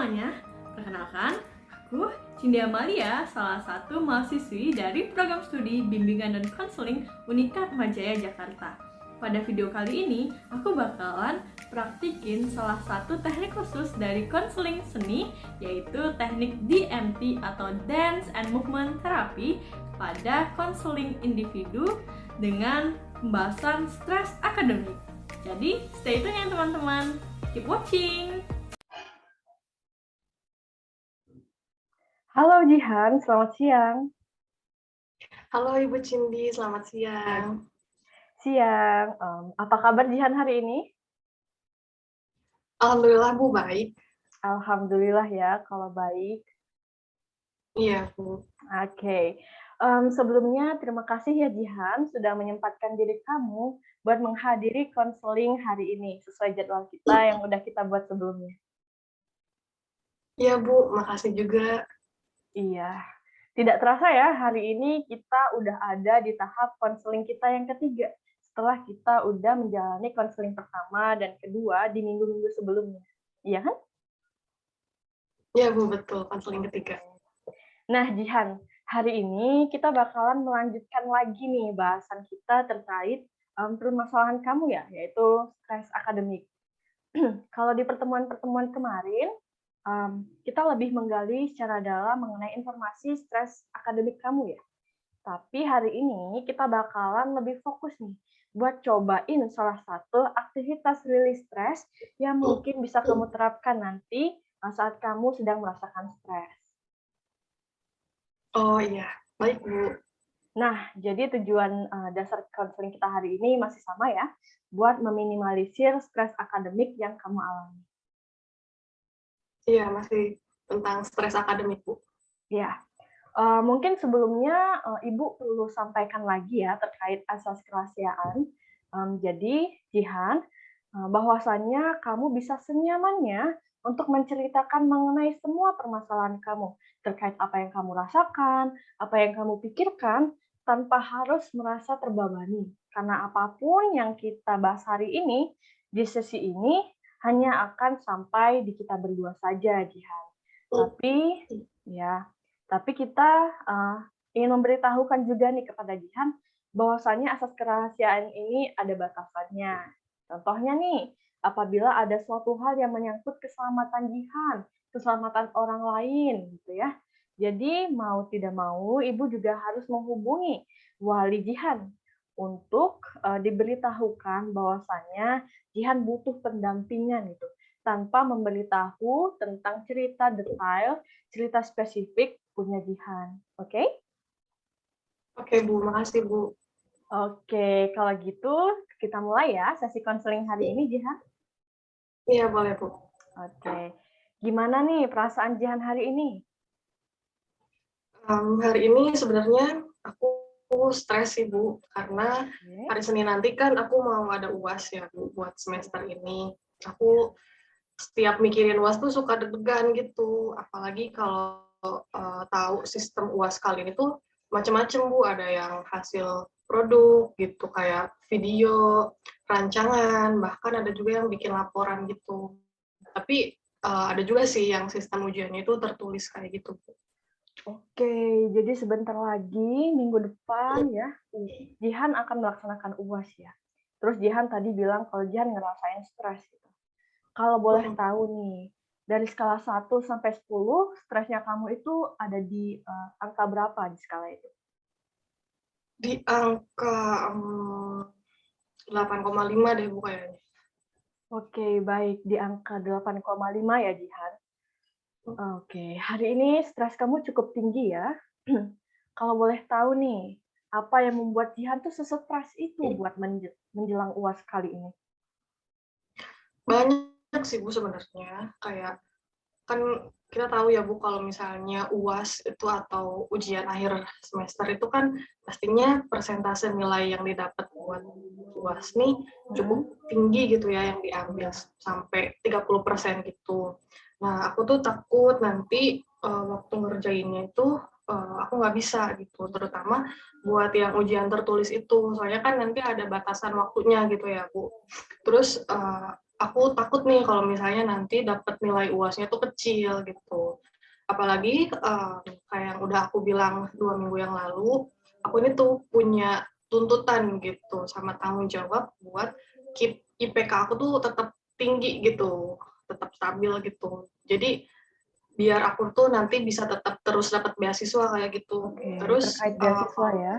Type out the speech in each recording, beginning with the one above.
semuanya, perkenalkan, aku Cindy Amalia, salah satu mahasiswi dari program studi Bimbingan dan Konseling Unikat Majaya Jakarta. Pada video kali ini, aku bakalan praktikin salah satu teknik khusus dari konseling seni, yaitu teknik DMT atau Dance and Movement Therapy pada konseling individu dengan pembahasan stres akademik. Jadi, stay tune ya teman-teman. Keep watching! Halo Jihan, selamat siang. Halo Ibu Cindy, selamat siang. Siang, apa kabar Jihan hari ini? Alhamdulillah Bu, baik. Alhamdulillah ya, kalau baik. Iya Bu. Oke. Sebelumnya terima kasih ya Jihan sudah menyempatkan diri kamu buat menghadiri konseling hari ini sesuai jadwal kita yang udah kita buat sebelumnya. Iya Bu, makasih juga. Iya. Tidak terasa ya, hari ini kita udah ada di tahap konseling kita yang ketiga. Setelah kita udah menjalani konseling pertama dan kedua di minggu-minggu sebelumnya. Iya kan? Iya Bu, betul, konseling ketiga. Nah, Jihan, hari ini kita bakalan melanjutkan lagi nih bahasan kita terkait permasalahan kamu ya, yaitu stres akademik. Kalau di pertemuan-pertemuan kemarin, kita lebih menggali secara dalam mengenai informasi stres akademik kamu ya. Tapi hari ini kita bakalan lebih fokus nih buat cobain salah satu aktivitas rilis stres yang mungkin bisa kamu terapkan nanti saat kamu sedang merasakan stres. Oh iya, baik Bu. Nah, jadi tujuan dasar konseling kita hari ini masih sama ya, buat meminimalisir stres akademik yang kamu alami. Iya, masih tentang stres akademik Bu. Ya, mungkin sebelumnya Ibu perlu sampaikan lagi ya terkait asas kerahasiaan. Jadi, Jihan, bahwasannya kamu bisa senyamannya untuk menceritakan mengenai semua permasalahan kamu, terkait apa yang kamu rasakan, apa yang kamu pikirkan, tanpa harus merasa terbebani. Karena apapun yang kita bahas hari ini, di sesi ini, hanya akan sampai di kita berdua saja, Jihan. Tapi kita ingin memberitahukan juga nih kepada Jihan bahwasannya asas kerahasiaan ini ada batasannya. Contohnya nih, apabila ada suatu hal yang menyangkut keselamatan Jihan, keselamatan orang lain, gitu ya. Jadi mau tidak mau, Ibu juga harus menghubungi wali Jihan untuk diberitahukan bahwasannya Jihan butuh pendampingan itu, tanpa memberitahu tentang cerita detail, cerita spesifik punya Jihan. Oke? Oke Bu, makasih Bu. Oke, kalau gitu kita mulai ya sesi konseling hari ini, Jihan. Iya, boleh Bu. Oke. Gimana nih perasaan Jihan hari ini? Hari ini sebenarnya aku stres sih Bu, karena hari Senin nanti kan aku mau ada UAS ya Bu, buat semester ini. Aku setiap mikirin UAS tuh suka deg-degan gitu, apalagi kalau tahu sistem UAS kali ini tuh macam-macam Bu, ada yang hasil produk gitu, kayak video, rancangan, bahkan ada juga yang bikin laporan gitu. Tapi ada juga sih yang sistem ujiannya itu tertulis kayak gitu Bu. Oke, jadi sebentar lagi minggu depan ya, Jihan akan melaksanakan UAS ya. Terus Jihan tadi bilang kalau Jihan ngerasain stres gitu. Kalau boleh tahu nih, dari skala 1 sampai 10, stresnya kamu itu ada di angka berapa di skala itu? Di angka 8,5 deh Bu kayaknya. Oke, baik. Di angka 8,5 ya, Jihan. Oke, hari ini stres kamu cukup tinggi ya. Kalau boleh tahu nih, apa yang membuat Jihan tuh sestres itu buat menjelang UAS kali ini? Banyak sih Bu sebenarnya, kayak kan kita tahu ya Bu kalau misalnya UAS itu atau ujian akhir semester itu kan pastinya persentase nilai yang didapat buat UAS nih cukup tinggi gitu ya, yang diambil sampai 30% gitu. Nah, aku tuh takut nanti waktu ngerjainnya itu aku nggak bisa gitu, terutama buat yang ujian tertulis itu, soalnya kan nanti ada batasan waktunya gitu ya Bu. Terus aku takut nih kalau misalnya nanti dapat nilai UASnya tuh kecil gitu. Apalagi kayak yang udah aku bilang 2 minggu yang lalu, aku ini tuh punya tuntutan gitu sama tanggung jawab buat keep IPK aku tuh tetap tinggi gitu, tetap stabil gitu. Jadi biar aku tuh nanti bisa tetap terus dapat beasiswa kayak gitu. Oke, Terus terkait beasiswa ya.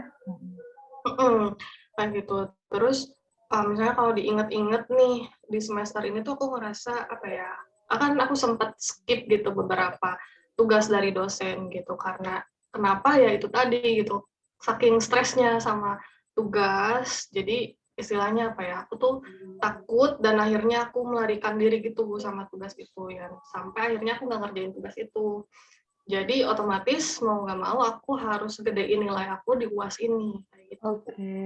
kayak gitu. Terus misalnya kalau diinget-inget nih di semester ini tuh aku ngerasa apa ya? Akan aku sempat skip gitu beberapa tugas dari dosen gitu karena kenapa ya itu tadi gitu. Saking stresnya sama tugas, jadi istilahnya apa ya? Aku tuh takut dan akhirnya aku melarikan diri gitu sama tugas itu ya. Sampai akhirnya aku nggak ngerjain tugas itu. Jadi otomatis mau nggak mau aku harus gedein nilai aku di UAS ini kayak gitu. Oke.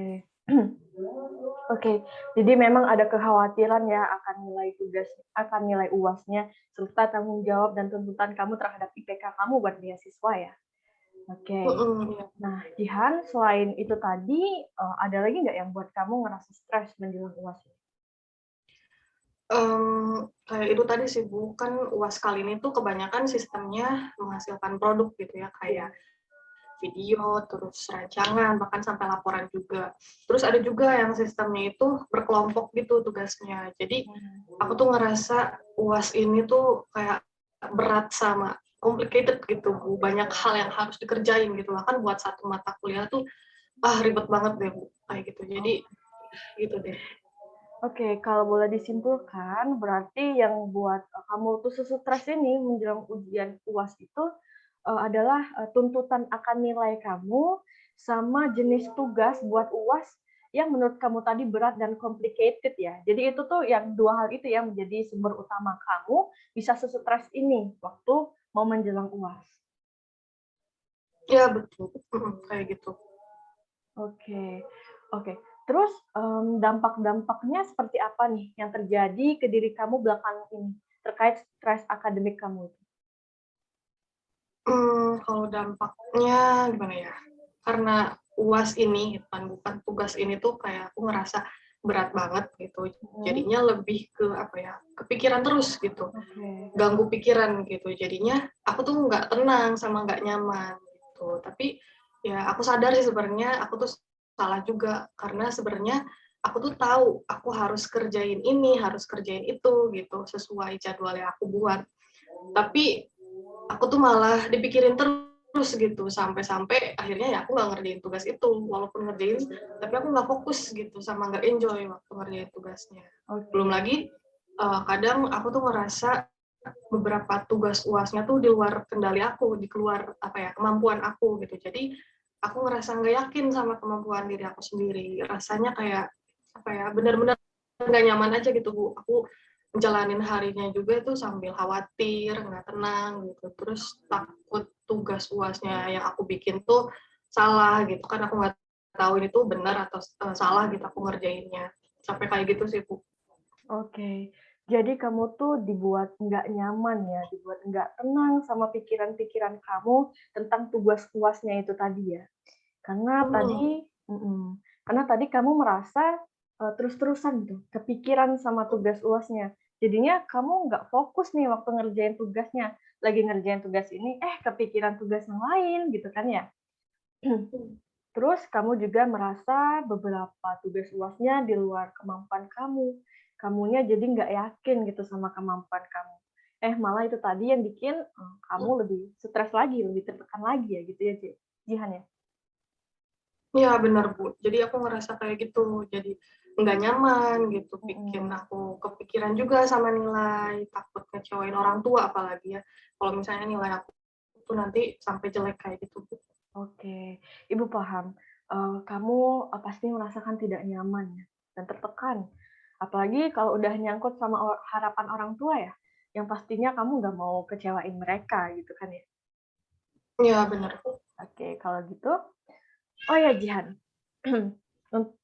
Oke, jadi memang ada kekhawatiran ya akan nilai tugas, akan nilai UASnya, serta tanggung jawab dan tuntutan kamu terhadap IPK kamu buat beasiswa ya. Oke. Iya. Nah, Jihan, selain itu tadi, ada lagi nggak yang buat kamu ngerasa stres menjelang UAS? Kayak itu tadi sih Bu, kan UAS kali ini tuh kebanyakan sistemnya menghasilkan produk gitu ya, kayak video, terus rancangan, bahkan sampai laporan juga. Terus ada juga yang sistemnya itu berkelompok gitu tugasnya. Jadi aku tuh ngerasa UAS ini tuh kayak berat sama complicated gitu Bu, banyak hal yang harus dikerjain gitu. Bahkan buat satu mata kuliah tuh ribet banget deh Bu, kayak gitu. Jadi gitu deh. Oke, kalau boleh disimpulkan, berarti yang buat kamu tuh stres ini menjelang ujian UAS itu adalah tuntutan akan nilai kamu sama jenis tugas buat UAS yang menurut kamu tadi berat dan complicated ya. Jadi itu tuh yang dua hal itu yang menjadi sumber utama kamu bisa stres ini waktu mau menjelang UAS. Ya betul, kayak gitu. Oke, oke. Terus dampak-dampaknya seperti apa nih yang terjadi ke diri kamu belakangan ini terkait stres akademik kamu itu? Kalau dampaknya gimana ya? Karena UAS ini, bukan tugas ini tuh kayak aku ngerasa berat banget gitu. Jadinya lebih ke apa ya? Kepikiran terus gitu, Oke. ganggu pikiran gitu. Jadinya aku tuh nggak tenang sama nggak nyaman gitu. Tapi ya aku sadar sih sebenarnya aku tuh salah juga karena sebenarnya aku tuh tahu aku harus kerjain ini, harus kerjain itu gitu sesuai jadwal yang aku buat. Tapi aku tuh malah dipikirin terus gitu sampai-sampai akhirnya ya aku nggak ngerjain tugas itu walaupun ngerjain tapi aku nggak fokus gitu sama nggak enjoy waktu ngerjain tugasnya. Belum Oke. lagi kadang aku tuh ngerasa beberapa tugas UASnya tuh di luar kendali aku, di luar apa ya kemampuan aku gitu. Jadi aku ngerasa nggak yakin sama kemampuan diri aku sendiri. Rasanya kayak apa ya benar-benar nggak nyaman aja gitu Bu. Aku menjalanin harinya juga itu sambil khawatir, nggak tenang gitu. Terus takut tugas UASnya yang aku bikin tuh salah gitu kan aku nggak tahu ini tuh benar atau salah gitu aku ngerjainnya. Sampai kayak gitu sih Bu. Oke. Jadi kamu tuh dibuat nggak nyaman ya, dibuat nggak tenang sama pikiran-pikiran kamu tentang tugas UASnya itu tadi ya. Karena Hmm. tadi karena tadi kamu merasa, terus-terusan gitu, kepikiran sama tugas UASnya. Jadinya kamu nggak fokus nih waktu ngerjain tugasnya. Lagi ngerjain tugas ini, kepikiran tugas yang lain gitu kan ya. Terus kamu juga merasa beberapa tugas UASnya di luar kemampuan kamu. Kamunya jadi nggak yakin gitu sama kemampuan kamu. Malah itu tadi yang bikin, kamu lebih stres lagi, lebih tertekan lagi ya gitu ya, Jihan ya? Iya benar Bu. Jadi aku ngerasa kayak gitu. Jadi nggak nyaman gitu. Bikin Mhm. aku kepikiran juga sama nilai. Takut ngecewain orang tua apalagi ya. Kalau misalnya nilai aku tuh nanti sampai jelek kayak gitu Bu. Oke, Ibu paham. Kamu, pasti merasakan tidak nyaman ya, dan tertekan. Apalagi kalau udah nyangkut sama harapan orang tua ya, yang pastinya kamu nggak mau kecewain mereka gitu kan ya. Iya benar Bu. Oke, kalau gitu oh ya Jihan,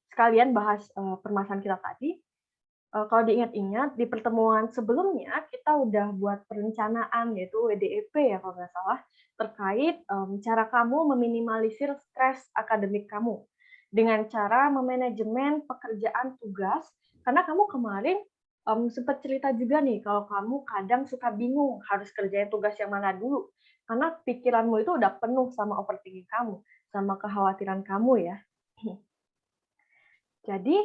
sekalian bahas, permasalahan kita tadi, kalau diingat-ingat di pertemuan sebelumnya kita udah buat perencanaan yaitu WDEP ya kalau nggak salah, terkait, cara kamu meminimalisir stres akademik kamu, dengan cara memanajemen pekerjaan tugas, karena kamu kemarin, Sempat cerita juga nih kalau kamu kadang suka bingung harus kerjain tugas yang mana dulu, karena pikiranmu itu udah penuh sama overthinking kamu, sama kekhawatiran kamu ya. Jadi,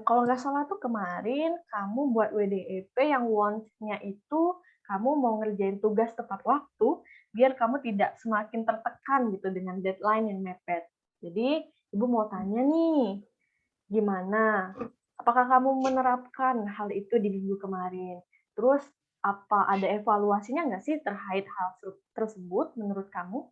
kalau nggak salah tuh kemarin kamu buat WDEP yang wants-nya itu kamu mau ngerjain tugas tepat waktu, biar kamu tidak semakin tertekan gitu dengan deadline yang mepet. Jadi, Ibu mau tanya nih, gimana? Apakah kamu menerapkan hal itu di minggu kemarin? Terus, apa ada evaluasinya nggak sih terkait hal tersebut menurut kamu?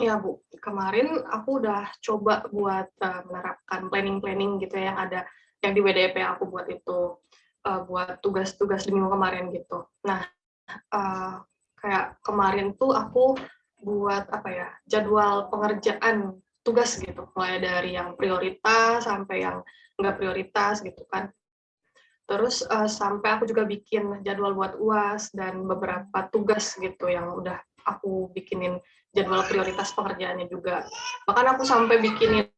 Ya Bu, kemarin aku udah coba buat menerapkan planning-planning gitu ya, yang ada yang di WDP aku buat itu, buat tugas-tugas di minggu kemarin gitu. Nah, eh, kayak kemarin tuh aku buat apa ya, jadwal pengerjaan tugas gitu, mulai dari yang prioritas sampai yang nggak prioritas gitu kan. Terus sampai aku juga bikin jadwal buat UAS dan beberapa tugas gitu yang udah aku bikinin jadwal prioritas pekerjaannya juga. Bahkan aku sampai bikinin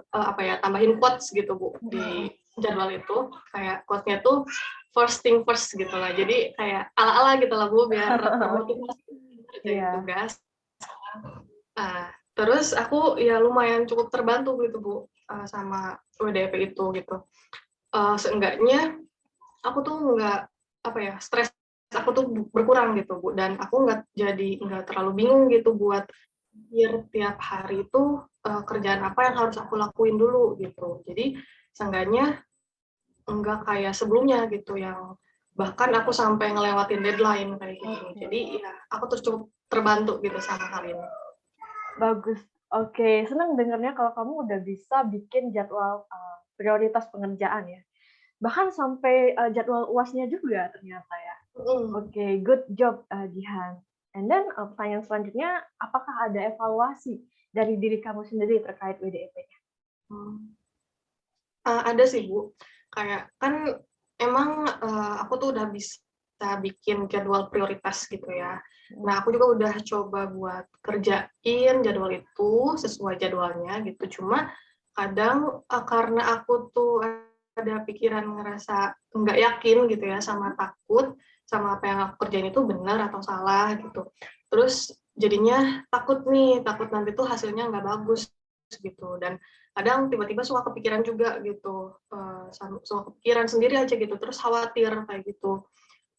apa ya, tambahin quotes gitu Bu di jadwal itu. Kayak quotes-nya tuh first thing first gitu lah. Jadi kayak ala-ala gitu lah Bu, biar termotivasi kerjain Iya. tugas. Terus aku ya lumayan cukup terbantu gitu Bu, sama WDP itu gitu. Seenggaknya aku tuh nggak apa ya, stres aku tuh berkurang gitu Bu, dan aku nggak terlalu bingung gitu buat pikir tiap hari itu kerjaan apa yang harus aku lakuin dulu gitu. Jadi seenggaknya nggak kayak sebelumnya gitu yang bahkan aku sampai ngelewatin deadline kayak gitu. Jadi ya aku terus cukup terbantu gitu sama hal ini. Bagus. Oke, senang dengarnya kalau kamu udah bisa bikin jadwal prioritas pengerjaan ya. Bahkan sampai jadwal UASnya juga ternyata ya. Oke, good job Jihan. And then pertanyaan selanjutnya, apakah ada evaluasi dari diri kamu sendiri terkait WDEP-nya? Ada sih Bu, kayak kan emang aku tuh udah bisa bikin jadwal prioritas gitu ya. Nah, aku juga udah coba buat kerjain jadwal itu sesuai jadwalnya gitu. Cuma kadang karena aku tuh ada pikiran ngerasa nggak yakin gitu ya, sama takut sama apa yang aku kerjain itu benar atau salah gitu. Terus jadinya takut nanti tuh hasilnya nggak bagus gitu. Dan kadang tiba-tiba suka kepikiran juga gitu, suka kepikiran sendiri aja gitu, terus khawatir kayak gitu.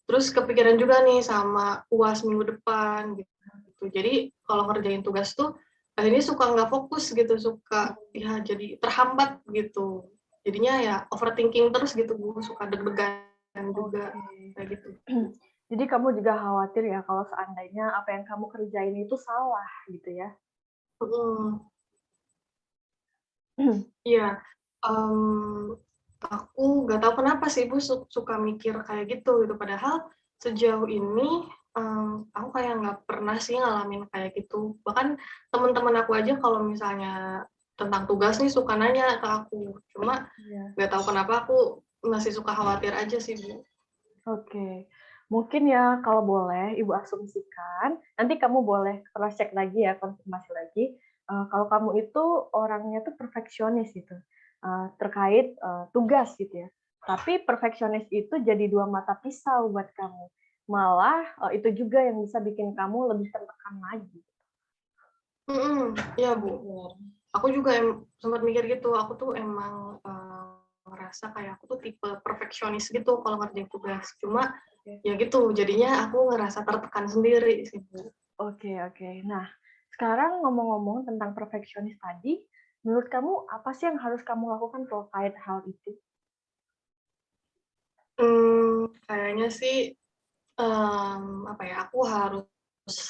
Terus kepikiran juga nih sama UAS minggu depan gitu. Jadi kalau ngerjain tugas tuh akhirnya suka nggak fokus gitu, suka ya jadi terhambat gitu. Jadinya ya overthinking terus gitu Bu, suka deg-degan juga kayak gitu. Jadi kamu juga khawatir ya kalau seandainya apa yang kamu kerjain itu salah gitu ya? Iya, aku nggak tahu kenapa sih Bu suka mikir kayak gitu gitu. Padahal sejauh ini aku kayak nggak pernah sih ngalamin kayak gitu. Bahkan teman-teman aku aja kalau misalnya tentang tugas nih suka nanya ke aku. Cuma nggak tahu kenapa aku masih suka khawatir aja sih Bu. Oke. Mungkin ya kalau boleh Ibu asumsikan, nanti kamu boleh cross check lagi ya, konfirmasi lagi. Kalau kamu itu orangnya tuh perfeksionis gitu, terkait tugas gitu ya. Tapi perfeksionis itu jadi dua mata pisau buat kamu. Malah itu juga yang bisa bikin kamu lebih tertekan lagi. Iya Bu. Aku juga sempat mikir gitu. Aku tuh emang ngerasa kayak aku tuh tipe perfeksionis gitu kalau ngerjain tugas. Cuma ya gitu, jadinya aku ngerasa tertekan sendiri sih Bu. Oke. Nah, sekarang ngomong-ngomong tentang perfeksionis tadi, menurut kamu apa sih yang harus kamu lakukan terkait hal itu? Kayaknya sih apa ya? Aku harus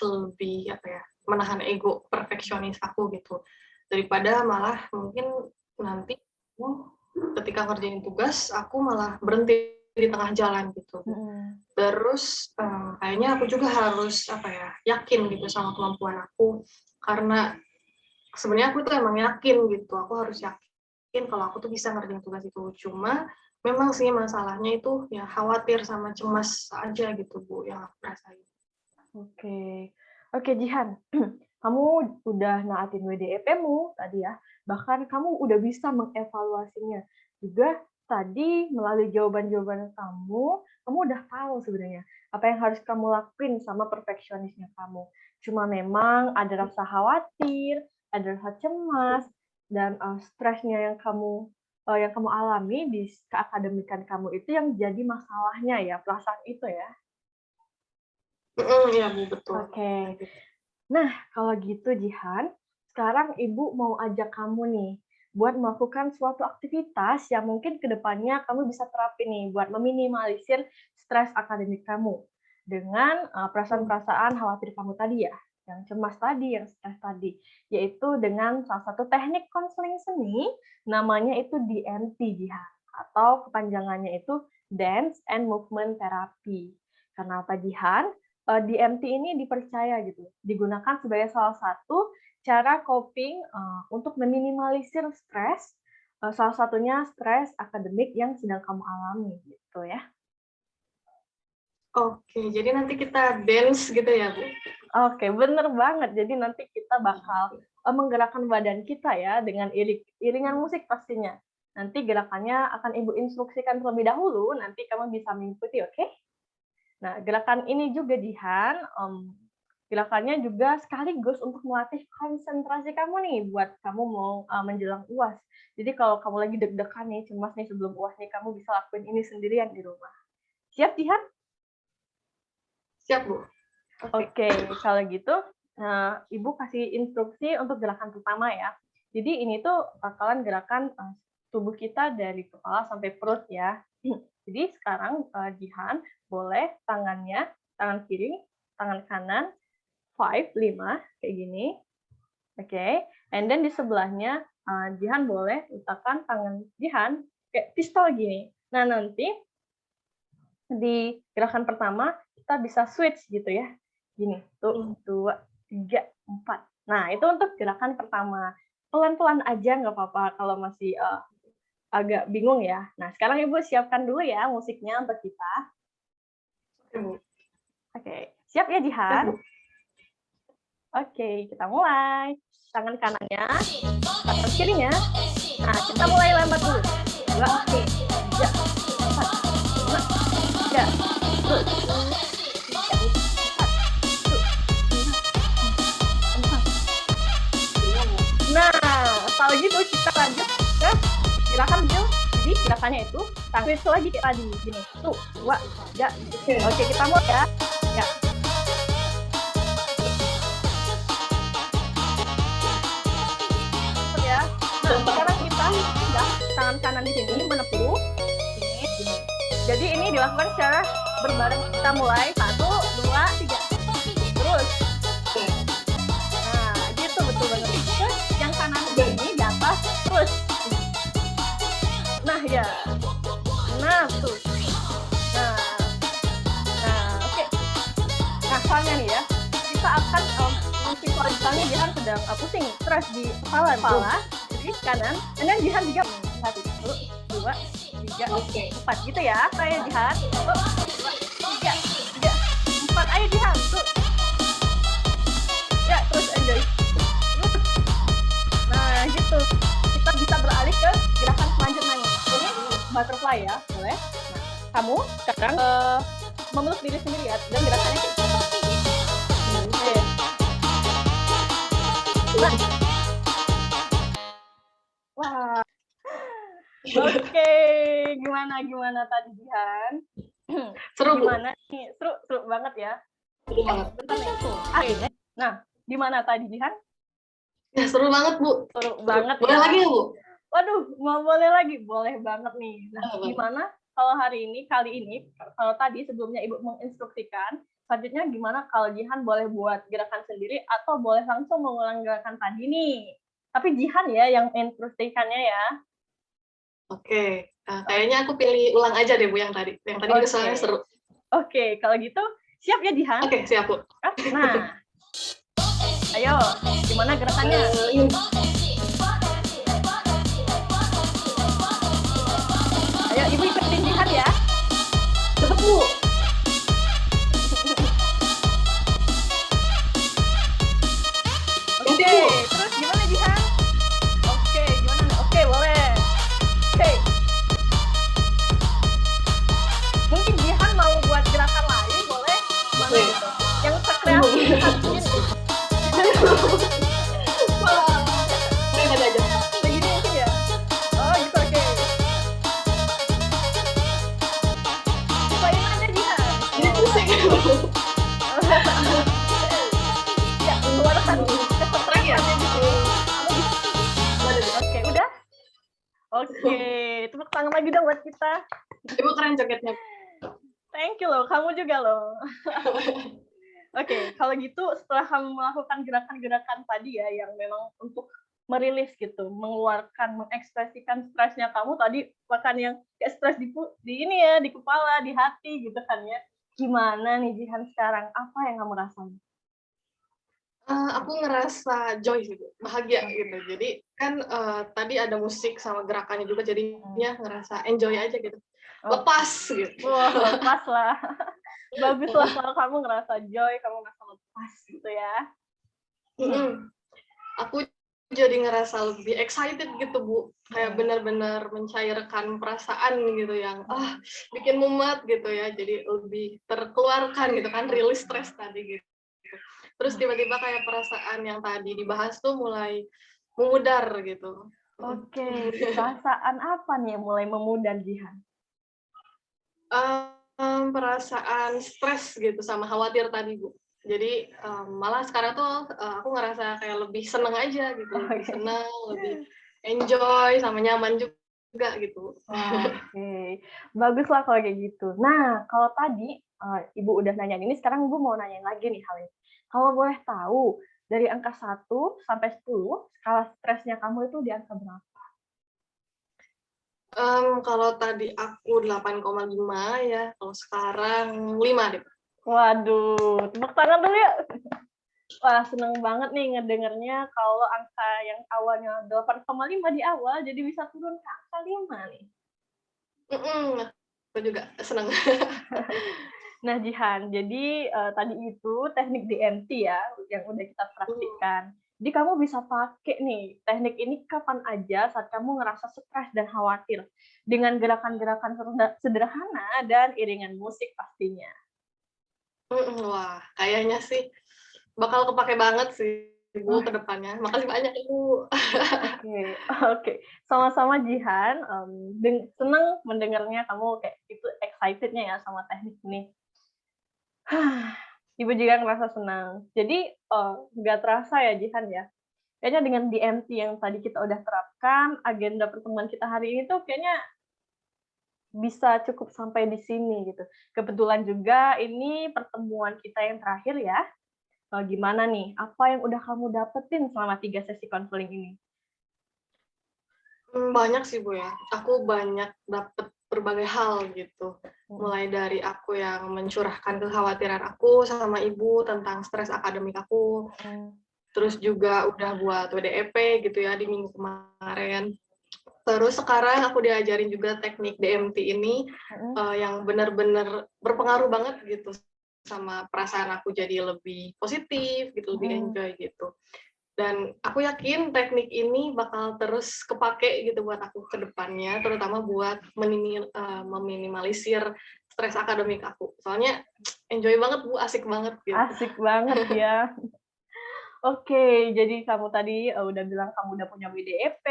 lebih apa ya? Menahan ego perfeksionis aku gitu. Daripada malah mungkin nanti ketika ngerjain tugas aku malah berhenti di tengah jalan gitu. Terus kayaknya aku juga harus apa ya, yakin gitu sama kemampuan aku, karena sebenarnya aku tuh emang yakin gitu, aku harus yakin kalau aku tuh bisa ngerjain tugas itu. Cuma memang sih masalahnya itu ya khawatir sama cemas aja gitu Bu yang aku rasain. Oke Jihan, kamu udah naatin WDEP-mu tadi ya, bahkan kamu udah bisa mengevaluasinya. Juga tadi melalui jawaban-jawaban kamu udah tahu sebenarnya apa yang harus kamu lakuin sama perfeksionisnya kamu. Cuma memang ada rasa khawatir, ada rasa cemas, dan stresnya yang kamu alami di keakademikan kamu itu yang jadi masalahnya ya, perasaan itu ya. Iya Bu, betul. Oke. Nah, kalau gitu Jihan, sekarang Ibu mau ajak kamu nih buat melakukan suatu aktivitas yang mungkin ke depannya kamu bisa terapin nih buat meminimalisir stres akademik kamu dengan perasaan-perasaan khawatir kamu tadi ya, yang cemas tadi, yang stres tadi, yaitu dengan salah satu teknik konseling seni namanya itu DMT Jihan, atau kepanjangannya itu Dance and Movement Therapy. Kenapa Jihan? DMT ini dipercaya gitu, digunakan sebagai salah satu cara coping untuk meminimalisir stres, salah satunya stres akademik yang sedang kamu alami gitu ya. Oke, jadi nanti kita dance gitu ya Bu? Oke, bener banget. Jadi nanti kita bakal menggerakkan badan kita ya dengan iringan musik pastinya. Nanti gerakannya akan Ibu instruksikan terlebih dahulu, nanti kamu bisa mengikuti, oke? Nah, gerakan ini juga Jihan, gerakannya juga sekaligus untuk melatih konsentrasi kamu nih buat kamu mau menjelang UAS. Jadi kalau kamu lagi deg-degan nih, cemas nih sebelum UAS nih, kamu bisa lakuin ini sendirian di rumah. Siap Jihan? Siap Bu. Oke, kalau gitu Ibu kasih instruksi untuk gerakan pertama ya. Jadi ini tuh bakalan gerakan tubuh kita dari kepala sampai perut ya. Jadi sekarang Jihan boleh tangan kiri, tangan kanan, 5 kayak gini. Oke, and then di sebelahnya Jihan boleh letakkan tangan Jihan kayak pistol gini. Nah, nanti di gerakan pertama kita bisa switch gitu ya. Gini, tuh 2, 3, 4. Nah, itu untuk gerakan pertama. Pelan-pelan aja nggak apa-apa kalau masih agak bingung ya. Nah, sekarang Ibu siapkan dulu ya musiknya untuk kita. Oke, siap ya Jihan? Oke, kita mulai. Tangan kanannya, tangan kirinya. Nah, kita mulai lambat dulu. 2, 3, 4, 5, 6, 7, 8, 9, 10. Nah, kalau gitu kita lanjut ke gerakan Jill. Jadi gerakannya itu switch lagi kayak tadi. Gini, 1, 2, 3. Oke, kita mulai ya. Ya. Sekarang kita pindah tangan kanan di sini menepuk. Gini. Jadi ini dilakukan secara berbareng. Kita mulai 1, 2, 3. Terus. Nah, gitu betul banget. Terus yang kanan ini di atas terus. Nah, ya. Nah, tuh. Nah, oke. Nah, soalnya nih ya, kita akan visualisasinya Jihan sedang pusing, stres di kepala, kiri, kanan, dan then Jihan juga 1, 2, 3, 4 gitu ya. Saya Jihan, 1, 2, 3, 4. Ayo Jihan, tuh. Ya, terus enjoy. Nah, gitu. Kita bisa beralih ke gerakan selanjutnya. Ini butterfly ya, boleh. Nah, kamu sekarang memeluk diri sendiri ya, dan gerakannya kayak gitu. Oke. Wah. Oke, gimana tadi Jihan? Seru Bu. Gimana nih? Seru banget ya. Seru banget. Bentar nih. Akhirnya. Nah, gimana tadi Jihan? Ya, seru banget Bu. Seru banget. Boleh ya. lagi ya Bu? Waduh, mau boleh lagi? Boleh banget nih. Nah, gimana kalau kali ini, kalau tadi sebelumnya Ibu menginstruksikan, selanjutnya gimana kalau Jihan boleh buat gerakan sendiri atau boleh langsung mengulang gerakan tadi nih? Tapi Jihan ya yang instruksikannya ya. Oke, kayaknya aku pilih ulang aja deh Bu yang tadi. Yang tadi juga soalnya seru. Oke, kalau gitu siap ya Jihan? Oke, siap Bu. Nah, ayo, gimana gerakannya? Ayo, Ibu ikutin Jihan ya. Cepet Bu. Oke, terus gimana Jihan? Oke, gimana? Oke, boleh. Oke. Sering ya? gitu. Oke, udah? Oke, tepuk tangan lagi dong buat kita. Ibu keren jogetnya. Thank you loh, kamu juga loh. Oke, kalau gitu setelah kamu melakukan gerakan-gerakan tadi ya, yang memang untuk merilis gitu, mengeluarkan, mengekspresikan stresnya kamu tadi, bahkan yang kayak stres di ini ya, di kepala, di hati gitu kan ya. Gimana nih Jihan sekarang? Apa yang kamu rasain? Aku ngerasa joy sih, Bu, bahagia gitu. Jadi kan tadi ada musik sama gerakannya juga, jadinya ngerasa enjoy aja gitu. Lepas gitu. Wah, lepas lah. Bagus lah kalau kamu ngerasa joy, kamu ngerasa lepas gitu ya. Aku jadi ngerasa lebih excited gitu, Bu. Kayak benar-benar mencairkan perasaan gitu yang bikin mumet gitu ya. Jadi lebih terkeluarkan gitu kan, rilis stres tadi gitu. Terus tiba-tiba kayak perasaan yang tadi dibahas tuh mulai memudar gitu. Oke, perasaan apa nih yang mulai memudar Jihan? Perasaan stres gitu sama khawatir tadi, Bu. Jadi malah sekarang tuh aku ngerasa kayak lebih seneng aja gitu, lebih seneng, lebih enjoy sama nyaman juga gitu. Oke, baguslah kalau kayak gitu. Nah, kalau tadi Ibu udah nanyain ini, sekarang Ibu mau nanyain lagi nih hal ini. Kalau boleh tahu, dari angka 1 sampai 10, skala stresnya kamu itu di angka berapa? Kalau tadi aku 8,5 ya, kalau sekarang 5 deh. Waduh, tepuk tangan dulu ya. Wah, seneng banget nih ngedengernya kalau angka yang awalnya 8,5 di awal, jadi bisa turun ke angka 5 nih. Aku juga seneng. Nah, Jihan, jadi tadi itu teknik DMT ya, yang udah kita praktikkan. Jadi kamu bisa pakai nih teknik ini kapan aja saat kamu ngerasa stres dan khawatir dengan gerakan-gerakan sederhana dan iringan musik pastinya. Wah, kayaknya sih bakal kepake banget sih, Ibu, ke depannya. Makasih banyak, Ibu. Oke. Sama-sama Jihan, seneng mendengarnya kamu kayak itu excited-nya ya sama teknik ini. Ibu juga ngerasa senang. Jadi, nggak terasa ya Jihan ya, kayaknya dengan DMT yang tadi kita udah terapkan, agenda pertemuan kita hari ini tuh kayaknya bisa cukup sampai di sini gitu. Kebetulan juga ini pertemuan kita yang terakhir ya. Gimana nih, apa yang udah kamu dapetin selama 3 sesi konseling ini? Banyak sih, Bu, ya. Aku banyak dapet berbagai hal gitu. Mulai dari aku yang mencurahkan kekhawatiran aku sama Ibu tentang stres akademik aku. Terus juga udah buat WDEP gitu ya di minggu kemarin. Terus sekarang aku diajarin juga teknik DMT ini yang benar-benar berpengaruh banget gitu sama perasaan aku jadi lebih positif gitu, lebih enjoy gitu. Dan aku yakin teknik ini bakal terus kepake gitu buat aku ke depannya, terutama buat meminimalisir stres akademik aku. Soalnya enjoy banget, Bu, asik banget gitu. Asik banget ya. Oke, jadi kamu tadi udah bilang kamu udah punya WDEP,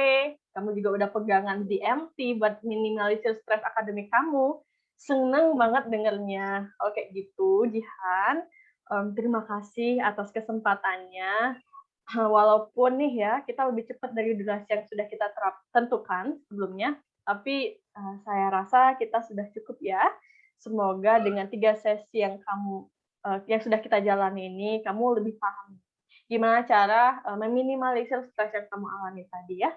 kamu juga udah pegangan DMT buat minimalisir stres akademik kamu. Seneng banget dengernya. Oke, gitu, Jihan. Terima kasih atas kesempatannya. Walaupun nih ya, kita lebih cepat dari durasi yang sudah kita tentukan sebelumnya, tapi saya rasa kita sudah cukup ya. Semoga dengan 3 sesi yang yang sudah kita jalani ini, kamu lebih paham gimana cara meminimalisir stres yang kamu alami tadi ya.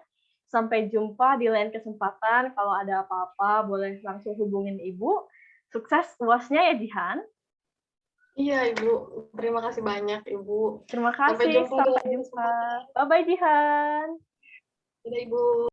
Sampai jumpa di lain kesempatan. Kalau ada apa-apa, boleh langsung hubungin Ibu. Sukses UASnya ya, Jihan. Iya, Ibu. Terima kasih banyak, Ibu. Terima kasih. Sampai jumpa. Bye-bye, Jihan. Dadah, Ibu.